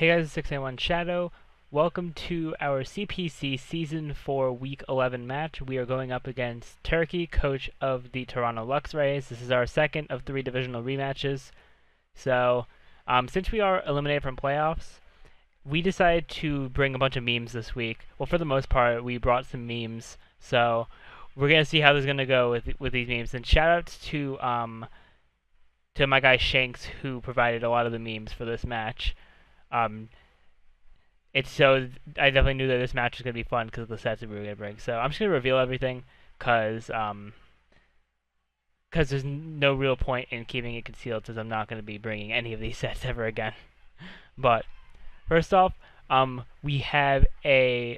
Hey guys, it's 691 Shadow. Welcome to our CPC Season 4 Week 11 match. We are going up against Turkey, coach of the Toronto Luxrays. This is our second of 3 divisional rematches. So, since we are eliminated from playoffs, we decided to bring a bunch of memes this week. Well, for the most part, we brought some memes. So, we're going to see how this is going to go with these memes. And shoutouts to my guy Shanks, who provided a lot of the memes for this match. I definitely knew that this match was gonna be fun because of the sets that we were gonna bring. So I'm just gonna reveal everything because there's no real point in keeping it concealed since I'm not gonna be bringing any of these sets ever again. But first off, we have a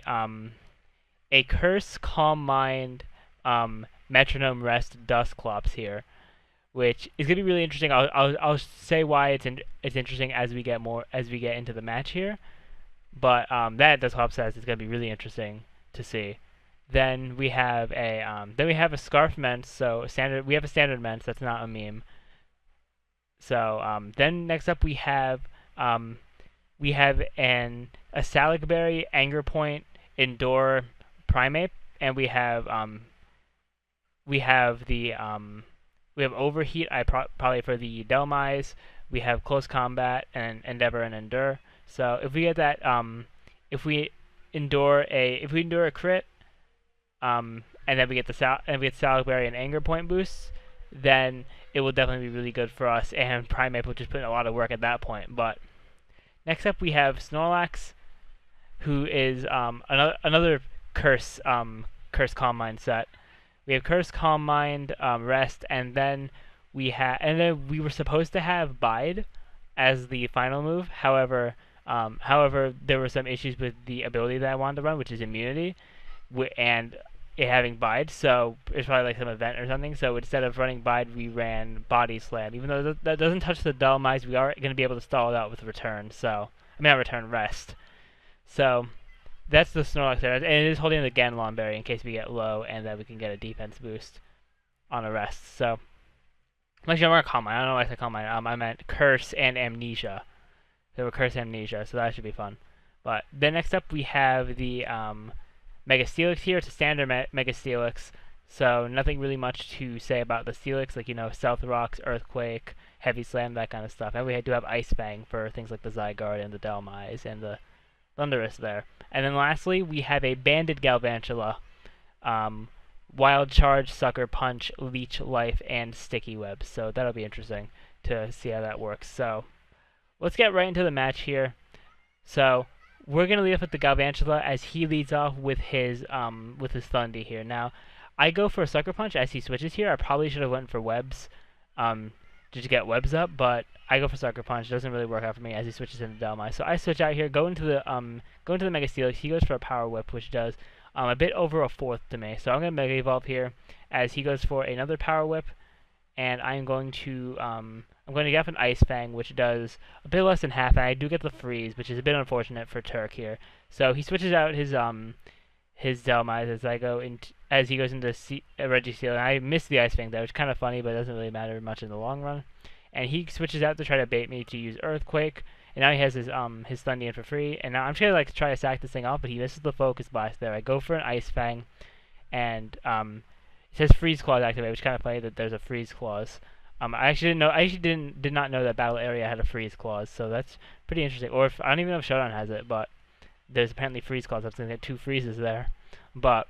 Curse, Calm Mind, Metronome, Rest, Dustclops here, which is gonna be really interesting. I'll say why it's interesting as we get into the match here. But that Dustclops says it's gonna be really interesting to see. Then we have a Scarf Mence, so we have a standard Mence that's not a meme. So then next up we have a Salicberry, Anger Point, Endure, Primate, and we have Overheat, probably for the Delmise. We have Close Combat and Endeavor and Endure. So if we get that, if we endure a crit, and then we get Salicberry and Anger Point boosts, then it will definitely be really good for us. And Primate will just put in a lot of work at that point. But next up we have Snorlax, who is another Curse Calm Mind set. We have Curse, Calm Mind, Rest, and then we were supposed to have Bide as the final move. However, there were some issues with the ability that I wanted to run, which is Immunity, and it having Bide. So it's probably like some event or something. So instead of running Bide, we ran Body Slam. Even though that doesn't touch the Delmise, we are going to be able to stall it out with Return. So not Return, Rest. So that's the Snorlax there, and it is holding the Ganlon Berry in case we get low, and then we can get a defense boost on a Rest. So actually, I'm going to Calm Mind. I don't know why I said Calm Mind. I meant Curse and Amnesia. There were Curse Amnesia, so that should be fun. But then next up we have the Mega Steelix here. It's a standard Mega Steelix, so nothing really much to say about the Steelix, like, Stealth Rocks, Earthquake, Heavy Slam, that kind of stuff. And we do have Ice Fang for things like the Zygarde and the Delmise and the Thundurus there. And then lastly, we have a Banded Galvantula, Wild Charge, Sucker Punch, Leech Life, and Sticky Web. So that'll be interesting to see how that works. So let's get right into the match here. So we're gonna lead off with the Galvantula as he leads off with his Thundy here. Now, I go for a Sucker Punch as he switches here. I probably should have went for Webs, just to get Webs up, but I go for Sucker Punch. It doesn't really work out for me as he switches into Delmise. So I switch out here, go into the Mega Steelix. He goes for a Power Whip, which does a bit over a fourth to me. So I'm gonna Mega Evolve here as he goes for another Power Whip, and I'm going to get up an Ice Fang, which does a bit less than half, and I do get the Freeze, which is a bit unfortunate for Turk here. So he switches out his Delmise as he goes into Registeel, and I missed the Ice Fang there, which is kind of funny, but it doesn't really matter much in the long run. And he switches out to try to bait me to use Earthquake, and now he has his Thundy in for free. And now I'm just gonna try to sack this thing off, but he misses the Focus Blast there. I go for an Ice Fang, and it says Freeze Clause activate, which is kind of funny that there's a Freeze Clause. I actually did not know that Battle Area had a Freeze Clause, so that's pretty interesting. Or I don't even know if Showdown has it, but there's apparently Freeze Clause. I was gonna get 2 freezes there, but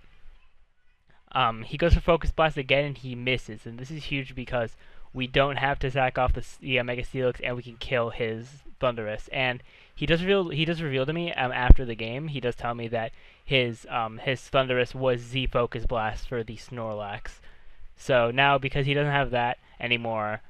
he goes for Focus Blast again, and he misses, and this is huge because we don't have to sack off the Mega Steelix, and we can kill his Thundurus. And he does reveal to me after the game. He does tell me that his Thundurus was the Focus Blast for the Snorlax. So now, because he doesn't have that anymore,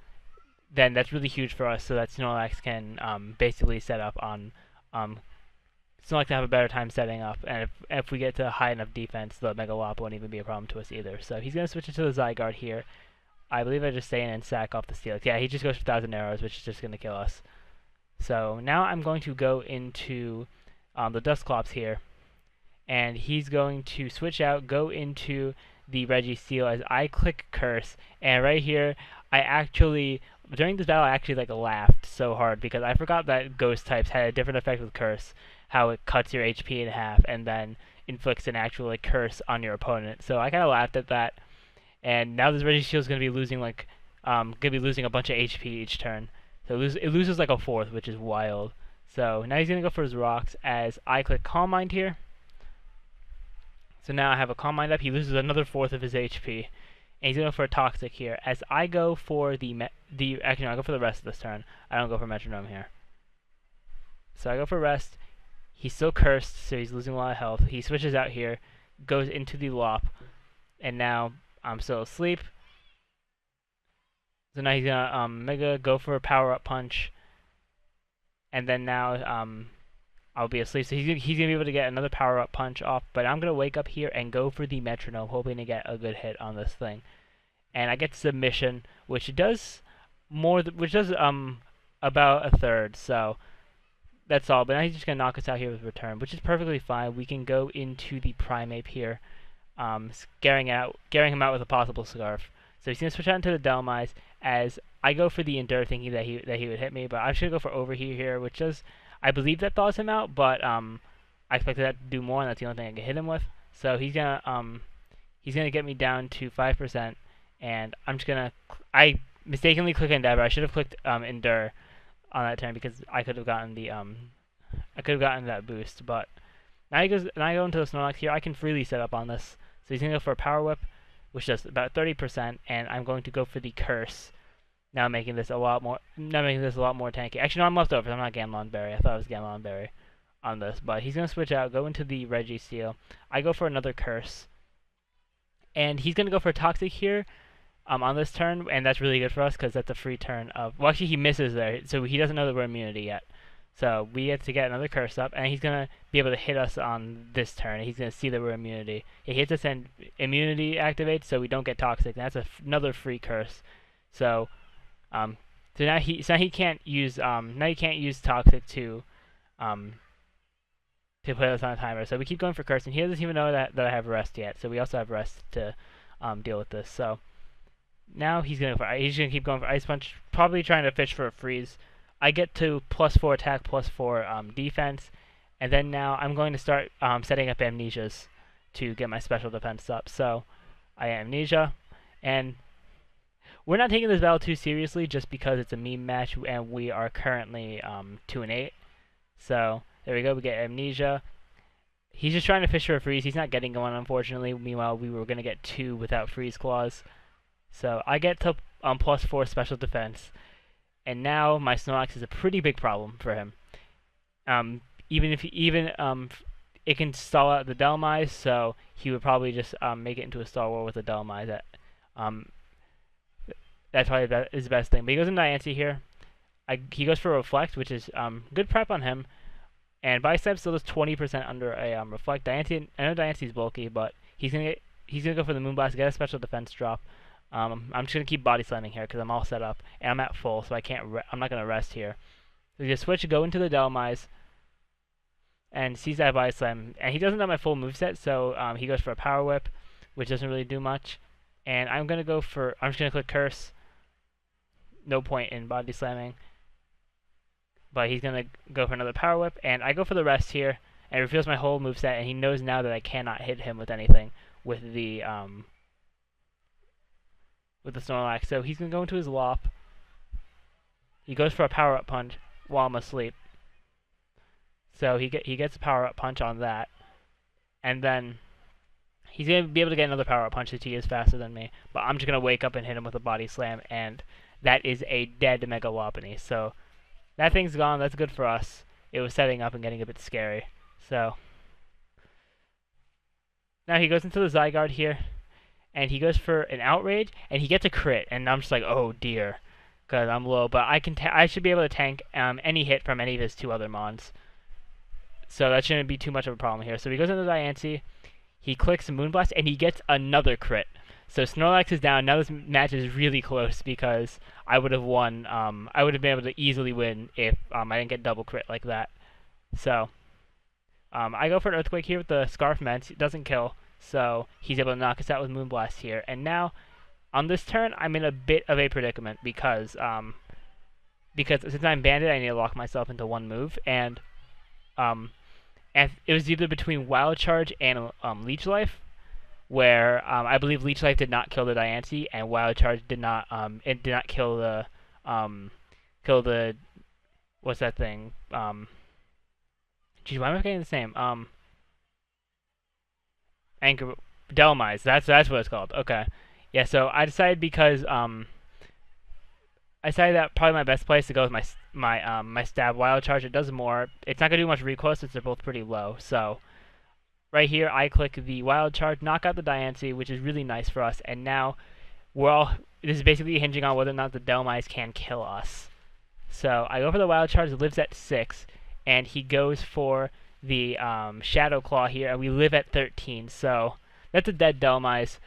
then that's really huge for us, so that Snorlax can basically set up on Snorlax to have a better time setting up, and if we get to high enough defense, the Megalop won't even be a problem to us either. So he's going to switch it to the Zygarde here. I believe I just stay in and sack off the Steelix. Yeah, he just goes for 1,000 Arrows, which is just going to kill us. So now I'm going to go into the Dustclops here, and he's going to switch out, go into the Registeel as I click Curse, and right here I actually during this battle I actually like laughed so hard because I forgot that ghost types had a different effect with curse, how it cuts your HP in half and then inflicts an actual like curse on your opponent. So I kind of laughed at that, and now this Reggie is gonna be losing like a bunch of HP each turn. So it loses like a fourth, which is wild. So now he's gonna go for his rocks as I click Calm Mind here. So now I have a Calm Mind up. He loses another fourth of his HP. And he's going to go for a Toxic here. As I go for actually, no, I go for the rest of this turn. I don't go for Metronome here. So I go for Rest. He's still cursed, so he's losing a lot of health. He switches out here, goes into the Lop, and now I'm still asleep. So now he's going to Mega go for a Power-Up Punch. And then now I'll be asleep. So he's going to be able to get another Power-Up Punch off. But I'm going to wake up here and go for the Metronome, hoping to get a good hit on this thing. And I get Submission, which does about a third. So that's all. But now he's just going to knock us out here with Return, which is perfectly fine. We can go into the Primeape here, scaring him out with a possible Scarf. So he's going to switch out into the Dhelmise as I go for the Endure, thinking that he would hit me. But I'm just going to go for Overheat here, which does... I believe that thaws him out, but I expected that to do more, and that's the only thing I can hit him with. So he's gonna get me down to 5%, and I mistakenly click Endeavor. I should have clicked Endure on that turn because I could have gotten that boost. But now I go into the Snorlax here. I can freely set up on this. So he's gonna go for a Power Whip, which does about 30%, and I'm going to go for the Curse. Now making this a lot more tanky. Actually, no, I'm leftovers. I'm not Gamelon Berry. I thought it was Gamelon Berry on this. But he's going to switch out, go into the Registeel. I go for another Curse. And he's going to go for a Toxic here on this turn. And that's really good for us because that's a free turn of... Well, actually, he misses there. So he doesn't know that we're immunity yet. So we get to get another Curse up. And he's going to be able to hit us on this turn. He's going to see that we're immunity. He hits us and immunity activates so we don't get Toxic. And that's another free Curse. So... So now he can't use Toxic to put us on a timer. So we keep going for Curse, and he doesn't even know that I have Rest yet. So we also have Rest to deal with this. So now he's gonna keep going for Ice Punch, probably trying to fish for a freeze. I get to +4 attack, +4 defense, and then now I'm going to start setting up Amnesias to get my special defense up. So I Amnesia, and we're not taking this battle too seriously just because it's a meme match and we are currently 2-8. So there we go, we get Amnesia. He's just trying to fish for a freeze. He's not getting one, unfortunately. Meanwhile, we were going to get 2 without Freeze Claws. So I get to +4 special defense. And now my Snorlax is a pretty big problem for him. It can stall out the Dhelmise, so he would probably just make it into a Star War with a Dhelmise. That's probably his best thing. But he goes into Diancie here. He goes for Reflect, which is good prep on him. And Bicep still does 20% under a Reflect. I know Diancie's bulky, but he's gonna go for the Moonblast, get a special defense drop. I'm just gonna keep Body Slamming here because I'm all set up and I'm at full, so I'm not gonna rest here. So you just switch, go into the Dhelmise, and sees that Body Slam, and he doesn't have my full moveset, so he goes for a Power Whip, which doesn't really do much. And I'm just gonna click Curse. No point in Body Slamming. But he's going to go for another Power Whip, and I go for the Rest here, and it reveals my whole moveset, and he knows now that I cannot hit him with anything with the Snorlax. So he's going to go into his Lop. He goes for a Power-Up Punch while I'm asleep. So he gets a Power-Up Punch on that, and then he's going to be able to get another Power-Up Punch since he is faster than me, but I'm just going to wake up and hit him with a Body Slam, and that is a dead Mega Lopunny. So that thing's gone. That's good for us. It was setting up and getting a bit scary. So now he goes into the Zygarde here, and he goes for an Outrage, and he gets a crit, and I'm just like, oh dear, because I'm low. But I should be able to tank any hit from any of his 2 other Mons. So that shouldn't be too much of a problem here. So he goes into Diancie, he clicks Moonblast, and he gets another crit. So Snorlax is down. Now this match is really close because I would have won. I would have been able to easily win if I didn't get double crit like that. So I go for an Earthquake here with the Scarf Ments. It doesn't kill, so he's able to knock us out with Moonblast here. And now On this turn, I'm in a bit of a predicament because since I'm banded, I need to lock myself into one move, and it was either between Wild Charge and Leech Life, where I believe Leech Life did not kill the Diancie, and Wild Charge did not kill the what's that thing? Geez, why am I forgetting the name? Anchor Delmise. That's what it's called. Okay. Yeah, so I decided because I decided that probably my best place to go with my stab Wild Charge. It does more. It's not gonna do much recoil since they're both pretty low. So right here, I click the Wild Charge, knock out the Diancie, which is really nice for us. And now this is basically hinging on whether or not the Delmise can kill us. So I go for the Wild Charge. It lives at 6, and he goes for the Shadow Claw here, and we live at 13. So that's a dead Delmise.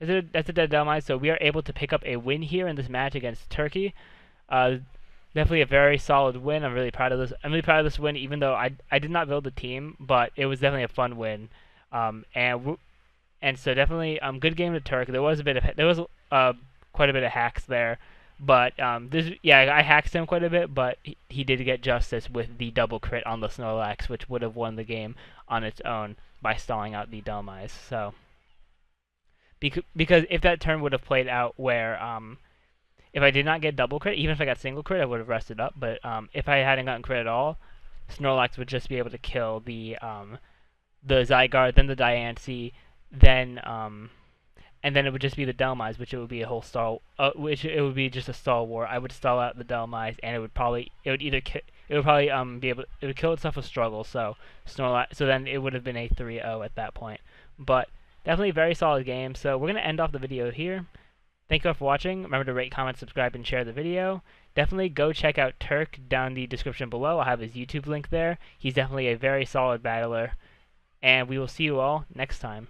That's a dead Delmise, so we are able to pick up a win here in this match against Turkey. Definitely a very solid win. I'm really proud of this. I'm really proud of this win, even though I did not build the team, but it was definitely a fun win. And so definitely good game to Turk. There was quite a bit of hacks there, but I hacked him quite a bit, but he did get justice with the double crit on the Snorlax, which would have won the game on its own by stalling out the Delmise. So because if that turn would have played out where if I did not get double crit, even if I got single crit, I would have rested up. But if I hadn't gotten crit at all, Snorlax would just be able to kill the Zygarde, then the Diancie, and then it would just be the Delmise, which it would be a whole stall, which it would be just a stall war. I would stall out the Delmise, and it would kill itself with struggle. So then it would have been a 3-0 at that point. But definitely a very solid game. So we're gonna end off the video here. Thank you all for watching. Remember to rate, comment, subscribe, and share the video. Definitely go check out Turk down in the description below. I'll have his YouTube link there. He's definitely a very solid battler. And we will see you all next time.